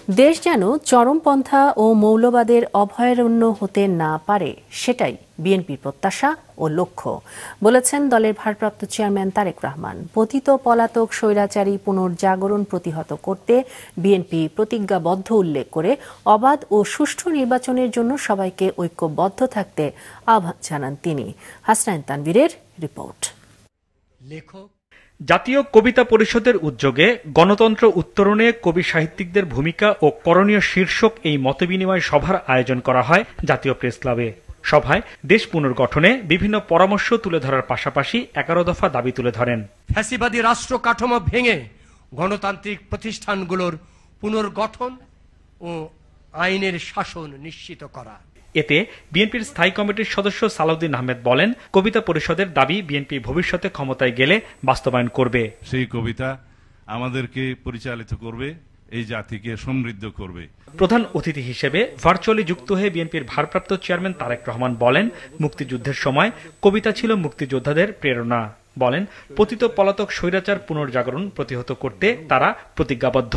দেশ যেন চরমপন্থা ও মৌলবাদের অভয়ারণ্য হতে না পারে সেটাই বিএনপির প্রত্যাশা ও লক্ষ্য বলেছেন দলের ভারপ্রাপ্ত চেয়ারম্যান তারেক রহমান। পতিত পলাতক স্বৈরাচারী পুনর্জাগরণ প্রতিহত করতে বিএনপি প্রতিজ্ঞাবদ্ধ উল্লেখ করে অবাধ ও সুষ্ঠু নির্বাচনের জন্য সবাইকে ঐক্যবদ্ধ থাকতে আহ্বান জানান তিনি। হাসনাইন তানভীরের রিপোর্ট। জাতীয় কবিতা পরিষদের উদ্যোগে গণতন্ত্র উত্তরণে কবি সাহিত্যিকদের ভূমিকা ও করণীয় শীর্ষক এই মতবিনিময় সভার আয়োজন করা হয় জাতীয় প্রেস ক্লাবে। সভায় দেশ পুনর্গঠনে বিভিন্ন পরামর্শ তুলে ধরার পাশাপাশি 11 দফা দাবি তুলে ধরেন। ফ্যাসিবাদী রাষ্ট্র কাঠামো ভেঙে গণতান্ত্রিক প্রতিষ্ঠানগুলোর পুনর্গঠন ও আইনের শাসন নিশ্চিত করা। এতে বিএনপির স্থায়ী কমিটির সদস্য সালাউদ্দিন আহমেদ বলেন, কবিতা পরিষদের দাবি বিএনপি ভবিষ্যতে ক্ষমতায় গেলে বাস্তবায়ন করবে। সেই কবিতা আমাদেরকে পরিচালিত করবে, এই জাতিকে সমৃদ্ধ করবে। প্রধান অতিথি হিসেবে ভার্চুয়ালি যুক্ত হয়ে বিএনপির ভারপ্রাপ্ত চেয়ারম্যান তারেক রহমান বলেন, মুক্তিযুদ্ধের সময় কবিতা ছিল মুক্তিযোদ্ধাদের প্রেরণা। বলেন, পতিত পলাতক স্বৈরাচার পুনর্জাগরণ প্রতিহত করতে তারা প্রতিজ্ঞাবদ্ধ।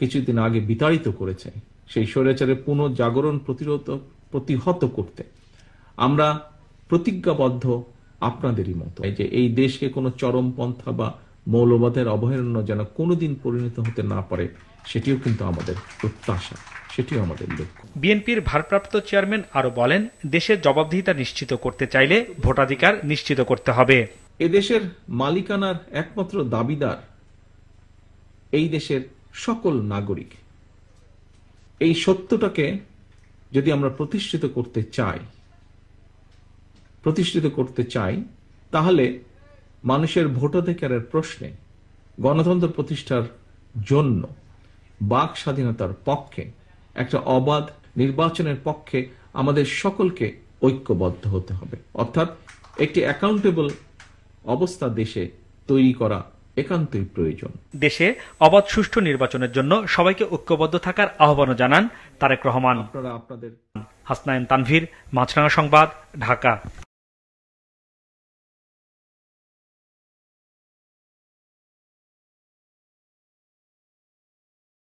কিছুদিন আগে বিতাড়িত করেছে সেই স্বৈরাচারের পুনর্জাগরণ প্রতিহত করতে আমরা প্রতিজ্ঞাবদ্ধ আপনাদেরই মতো, যে এই দেশকে কোনো চরমপন্থা বা মৌলবাদের অভয়ারণ্য যেন কোনোদিন পরিণত হতে না পারে, সেটিও কিন্তু আমাদের প্রত্যাশা, সেটিও আমাদের লক্ষ্য। বিএনপির ভারপ্রাপ্ত চেয়ারম্যান আরো বলেন, দেশের জবাবদিহিতা নিশ্চিত করতে চাইলে ভোটাধিকার নিশ্চিত করতে হবে। এদেশের মালিকানার একমাত্র দাবিদার এই দেশের সকল নাগরিক। এই সত্যটাকে যদি আমরা প্রতিষ্ঠিত করতে চাই তাহলে মানুষের ভোটাধিকারের প্রশ্নে গণতন্ত্র প্রতিষ্ঠার জন্য বাক স্বাধীনতার পক্ষে একটা অবাধ নির্বাচনের পক্ষে আমাদের সকলকে ঐক্যবদ্ধ হতে হবে। অর্থাৎ একটি অ্যাকাউন্টেবল অবস্থা দেশে তৈরি করা একান্তই প্রয়োজন। দেশে অবাধ সুষ্ঠু নির্বাচনের জন্য সবাইকে ঐক্যবদ্ধ থাকার আহ্বানও জানান তারেক রহমান। আপনাদের হাসনাইন তানভীর, মাছরাঙা সংবাদ, ঢাকা।